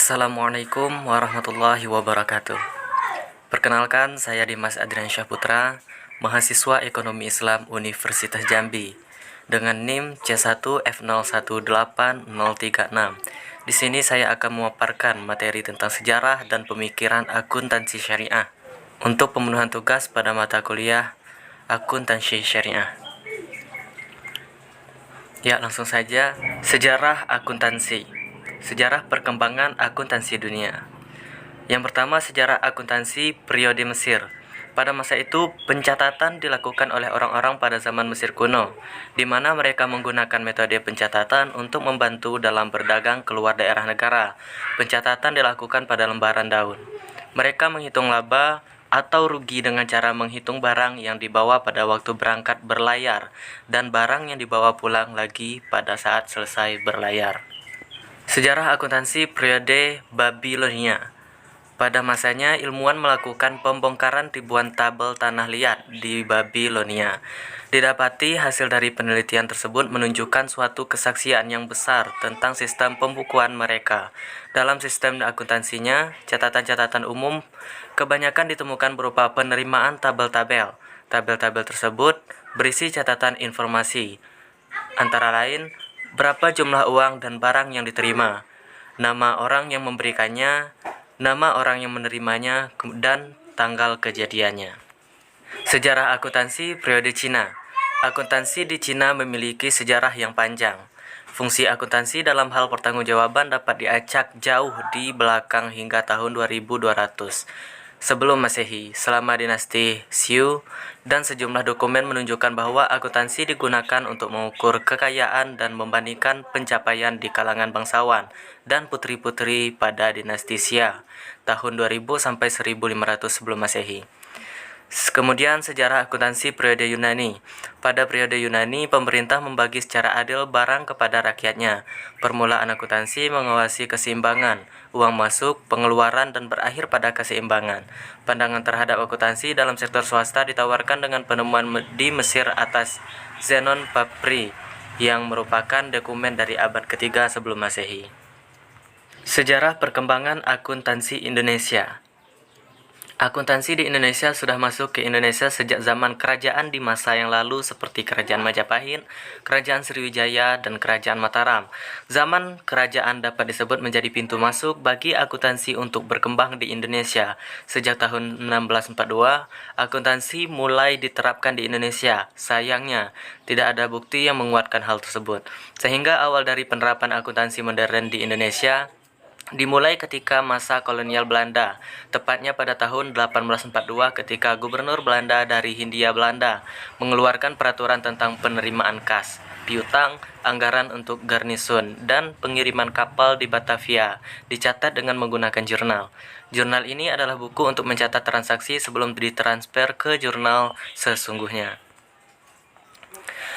Assalamualaikum warahmatullahi wabarakatuh. Perkenalkan, saya Dimas Adrian Syahputra, mahasiswa Ekonomi Islam Universitas Jambi dengan NIM C1F018036. Di sini saya akan memaparkan materi tentang sejarah dan pemikiran akuntansi syariah untuk pemenuhan tugas pada mata kuliah akuntansi syariah. Ya, langsung saja. Sejarah akuntansi. Sejarah perkembangan akuntansi dunia. Yang pertama, sejarah akuntansi periode Mesir. Pada masa itu, pencatatan dilakukan oleh orang-orang pada zaman Mesir kuno, di mana mereka menggunakan metode pencatatan untuk membantu dalam berdagang keluar daerah negara. Pencatatan dilakukan pada lembaran daun. Mereka menghitung laba atau rugi dengan cara menghitung barang yang dibawa pada waktu berangkat berlayar dan barang yang dibawa pulang lagi pada saat selesai berlayar. Sejarah akuntansi periode Babilonia. Pada masanya, ilmuwan melakukan pembongkaran ribuan tabel tanah liat di Babilonia. Didapati hasil dari penelitian tersebut menunjukkan suatu kesaksian yang besar tentang sistem pembukuan mereka. Dalam sistem akuntansinya, catatan-catatan umum kebanyakan ditemukan berupa penerimaan tabel-tabel. Tabel-tabel tersebut berisi catatan informasi, antara lain berapa jumlah uang dan barang yang diterima, nama orang yang memberikannya, nama orang yang menerimanya, dan tanggal kejadiannya. Sejarah akuntansi periode Cina. Akuntansi di Cina memiliki sejarah yang panjang. Fungsi akuntansi dalam hal pertanggungjawaban dapat diacak jauh di belakang hingga tahun 2200 sebelum Masehi, selama dinasti Xiu, dan sejumlah dokumen menunjukkan bahwa akuntansi digunakan untuk mengukur kekayaan dan membandingkan pencapaian di kalangan bangsawan dan putri-putri pada dinasti Xia, tahun 2000 sampai 1500 sebelum Masehi. Kemudian sejarah akuntansi periode Yunani. Pada periode Yunani, pemerintah membagi secara adil barang kepada rakyatnya. Permulaan akuntansi mengawasi keseimbangan, uang masuk, pengeluaran, dan berakhir pada keseimbangan. Pandangan terhadap akuntansi dalam sektor swasta ditawarkan dengan penemuan di Mesir atas Zenon Papri, yang merupakan dokumen dari abad ketiga sebelum Masehi. Sejarah perkembangan akuntansi Indonesia. Akuntansi di Indonesia sudah masuk ke Indonesia sejak zaman kerajaan di masa yang lalu seperti Kerajaan Majapahit, Kerajaan Sriwijaya, dan Kerajaan Mataram. Zaman kerajaan dapat disebut menjadi pintu masuk bagi akuntansi untuk berkembang di Indonesia. Sejak tahun 1642, akuntansi mulai diterapkan di Indonesia. Sayangnya, tidak ada bukti yang menguatkan hal tersebut. Sehingga awal dari penerapan akuntansi modern di Indonesia dimulai ketika masa kolonial Belanda, tepatnya pada tahun 1842 ketika Gubernur Belanda dari Hindia Belanda mengeluarkan peraturan tentang penerimaan kas, piutang, anggaran untuk garnison, dan pengiriman kapal di Batavia, dicatat dengan menggunakan jurnal. Jurnal ini adalah buku untuk mencatat transaksi sebelum ditransfer ke jurnal sesungguhnya.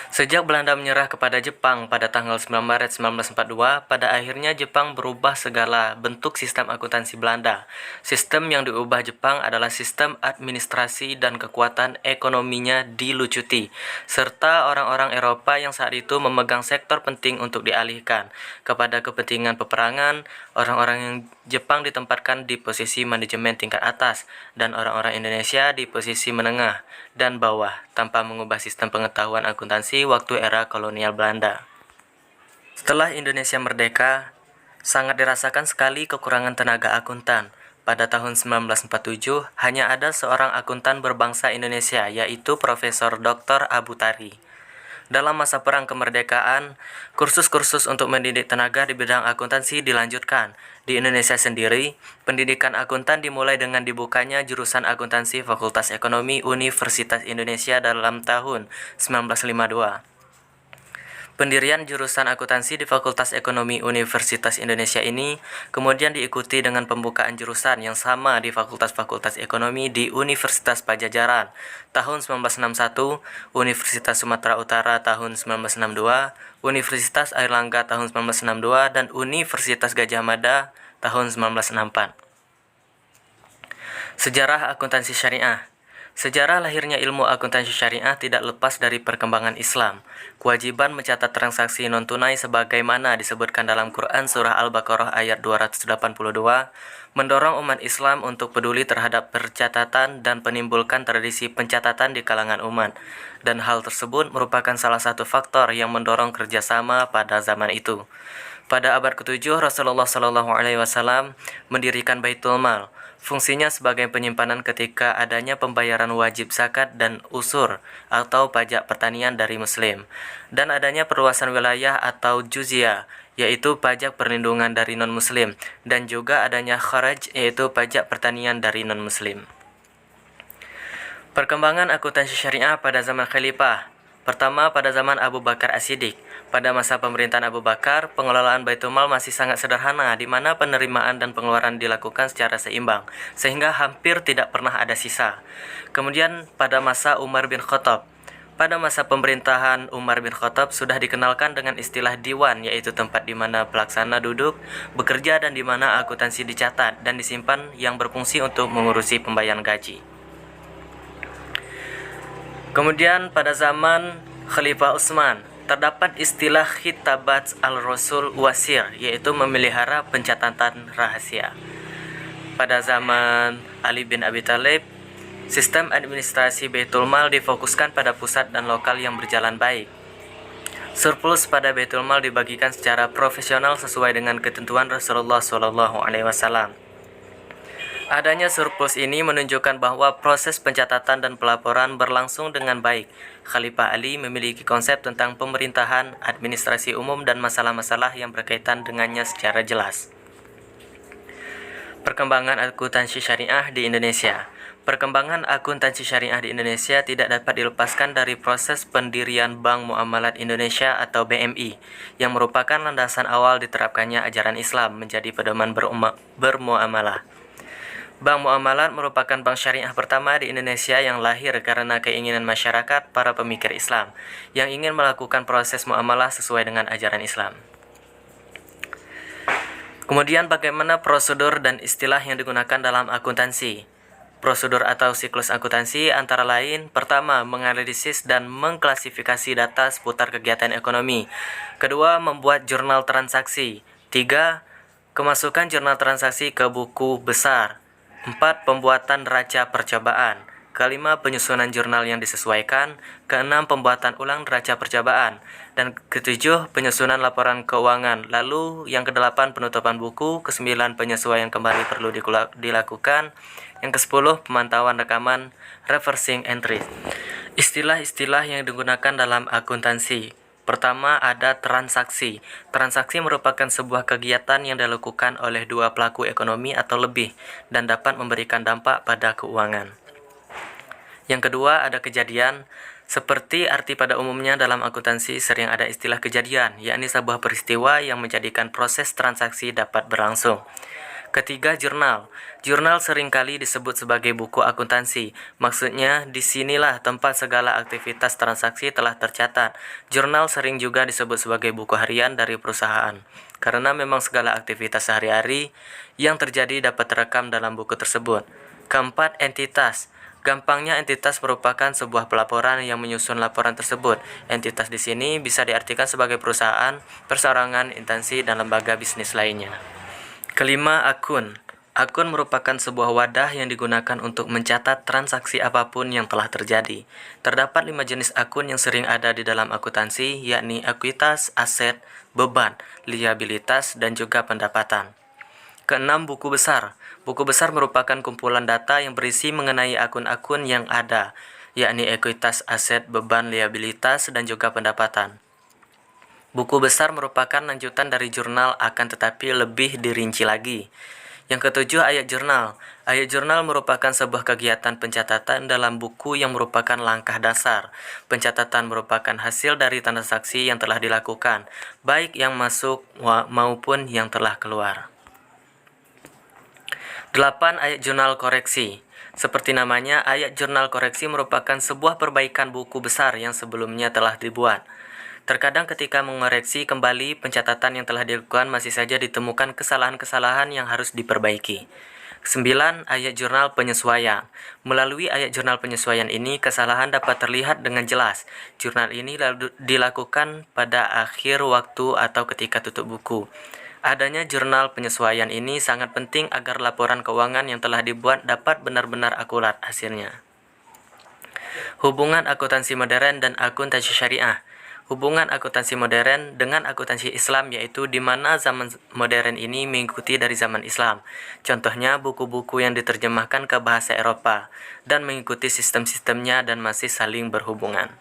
Sejak Belanda menyerah kepada Jepang pada tanggal 9 Maret 1942, pada akhirnya Jepang berubah segala bentuk sistem akuntansi Belanda. Sistem yang diubah Jepang adalah sistem administrasi dan kekuatan ekonominya dilucuti, serta orang-orang Eropa yang saat itu memegang sektor penting untuk dialihkan kepada kepentingan peperangan. Orang-orang yang Jepang ditempatkan di posisi manajemen tingkat atas dan orang-orang Indonesia di posisi menengah dan bawah tanpa mengubah sistem pengetahuan akuntansi waktu era kolonial Belanda. Setelah Indonesia merdeka, sangat dirasakan sekali kekurangan tenaga akuntan. Pada tahun 1947, hanya ada seorang akuntan berbangsa Indonesia, yaitu Profesor Dr. Abu Tari. Dalam masa perang kemerdekaan, kursus-kursus untuk mendidik tenaga di bidang akuntansi dilanjutkan. Di Indonesia sendiri, pendidikan akuntan dimulai dengan dibukanya jurusan akuntansi Fakultas Ekonomi Universitas Indonesia dalam tahun 1952. Pendirian jurusan akuntansi di Fakultas Ekonomi Universitas Indonesia ini kemudian diikuti dengan pembukaan jurusan yang sama di Fakultas-Fakultas Ekonomi di Universitas Pajajaran tahun 1961, Universitas Sumatera Utara tahun 1962, Universitas Airlangga tahun 1962, dan Universitas Gadjah Mada tahun 1964. Sejarah akuntansi syariah. Sejarah lahirnya ilmu akuntansi syariah tidak lepas dari perkembangan Islam. Kewajiban mencatat transaksi non-tunai sebagaimana disebutkan dalam Quran Surah Al-Baqarah ayat 282, mendorong umat Islam untuk peduli terhadap percatatan dan menimbulkan tradisi pencatatan di kalangan umat. Dan hal tersebut merupakan salah satu faktor yang mendorong kerjasama pada zaman itu. Pada abad ke-7, Rasulullah SAW mendirikan Baitul Mal. Fungsinya sebagai penyimpanan ketika adanya pembayaran wajib zakat dan usur atau pajak pertanian dari Muslim, dan adanya perluasan wilayah atau juzyah, yaitu pajak perlindungan dari non-Muslim, dan juga adanya kharaj, yaitu pajak pertanian dari non-Muslim. Perkembangan akuntansi syariah pada zaman Khalifah. Pertama, pada zaman Abu Bakar As-Siddiq. Pada masa pemerintahan Abu Bakar, pengelolaan Baitul Mal masih sangat sederhana, di mana penerimaan dan pengeluaran dilakukan secara seimbang, sehingga hampir tidak pernah ada sisa. Kemudian pada masa Umar bin Khattab. Pada masa pemerintahan Umar bin Khattab sudah dikenalkan dengan istilah diwan, yaitu tempat di mana pelaksana duduk, bekerja, dan di mana akuntansi dicatat dan disimpan yang berfungsi untuk mengurusi pembayaran gaji. Kemudian pada zaman Khalifah Utsman, terdapat istilah khitabat al-rasul wasir, yaitu memelihara pencatatan rahasia. Pada zaman Ali bin Abi Thalib, sistem administrasi Baitul Mal difokuskan pada pusat dan lokal yang berjalan baik. Surplus pada Baitul Mal dibagikan secara profesional sesuai dengan ketentuan Rasulullah SAW. Adanya surplus ini menunjukkan bahwa proses pencatatan dan pelaporan berlangsung dengan baik. Khalifah Ali memiliki konsep tentang pemerintahan, administrasi umum, dan masalah-masalah yang berkaitan dengannya secara jelas. Perkembangan akuntansi syariah di Indonesia. Perkembangan akuntansi syariah di Indonesia tidak dapat dilepaskan dari proses pendirian Bank Muamalat Indonesia atau BMI, yang merupakan landasan awal diterapkannya ajaran Islam menjadi pedoman bermuamalah. Bank Muamalat merupakan bank syariah pertama di Indonesia yang lahir karena keinginan masyarakat para pemikir Islam yang ingin melakukan proses muamalah sesuai dengan ajaran Islam. Kemudian bagaimana prosedur dan istilah yang digunakan dalam akuntansi? Prosedur atau siklus akuntansi antara lain: pertama, menganalisis dan mengklasifikasi data seputar kegiatan ekonomi. Kedua, membuat jurnal transaksi. Tiga, kemasukan jurnal transaksi ke buku besar. 4. Pembuatan neraca percobaan. Kelima, penyusunan jurnal yang disesuaikan. Keenam, pembuatan ulang neraca percobaan. Dan ketujuh, penyusunan laporan keuangan. Lalu yang kedelapan, penutupan buku. Kesembilan, penyesuaian kembali perlu dilakukan. Yang kesepuluh, pemantauan rekaman, reversing entry. Istilah-istilah yang digunakan dalam akuntansi. Pertama, ada transaksi. Transaksi merupakan sebuah kegiatan yang dilakukan oleh dua pelaku ekonomi atau lebih dan dapat memberikan dampak pada keuangan. Yang kedua, ada kejadian. Seperti arti pada umumnya dalam akuntansi sering ada istilah kejadian, yakni sebuah peristiwa yang menjadikan proses transaksi dapat berlangsung. Ketiga, jurnal. Jurnal seringkali disebut sebagai buku akuntansi. Maksudnya, disinilah tempat segala aktivitas transaksi telah tercatat. Jurnal sering juga disebut sebagai buku harian dari perusahaan, karena memang segala aktivitas sehari-hari yang terjadi dapat terekam dalam buku tersebut. Keempat, entitas. Gampangnya, entitas merupakan sebuah pelaporan yang menyusun laporan tersebut. Entitas di sini bisa diartikan sebagai perusahaan, perseorangan, instansi, dan lembaga bisnis lainnya. Kelima, akun. Akun merupakan sebuah wadah yang digunakan untuk mencatat transaksi apapun yang telah terjadi. Terdapat 5 jenis akun yang sering ada di dalam akuntansi, yakni ekuitas, aset, beban, liabilitas, dan juga pendapatan. Keenam, buku besar. Buku besar merupakan kumpulan data yang berisi mengenai akun-akun yang ada, yakni ekuitas, aset, beban, liabilitas, dan juga pendapatan. Buku besar merupakan lanjutan dari jurnal, akan tetapi lebih dirinci lagi. Yang ketujuh, ayat jurnal. Ayat jurnal merupakan sebuah kegiatan pencatatan dalam buku yang merupakan langkah dasar. Pencatatan merupakan hasil dari transaksi yang telah dilakukan, baik yang masuk maupun yang telah keluar. 8. Ayat jurnal koreksi. Seperti namanya, ayat jurnal koreksi merupakan sebuah perbaikan buku besar yang sebelumnya telah dibuat. Terkadang ketika mengoreksi kembali pencatatan yang telah dilakukan masih saja ditemukan kesalahan-kesalahan yang harus diperbaiki. 9. Ayat jurnal penyesuaian. Melalui ayat jurnal penyesuaian ini, kesalahan dapat terlihat dengan jelas. Jurnal ini dilakukan pada akhir waktu atau ketika tutup buku. Adanya jurnal penyesuaian ini sangat penting agar laporan keuangan yang telah dibuat dapat benar-benar akurat hasilnya. Hubungan akuntansi modern dan akuntansi syariah. Hubungan akuntansi modern dengan akuntansi Islam yaitu di mana zaman modern ini mengikuti dari zaman Islam. Contohnya buku-buku yang diterjemahkan ke bahasa Eropa dan mengikuti sistem-sistemnya dan masih saling berhubungan.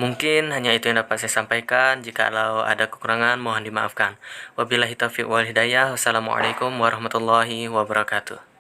Mungkin hanya itu yang dapat saya sampaikan. Jikalau ada kekurangan mohon dimaafkan. Wabillahi taufiq wal hidayah. Wassalamualaikum warahmatullahi wabarakatuh.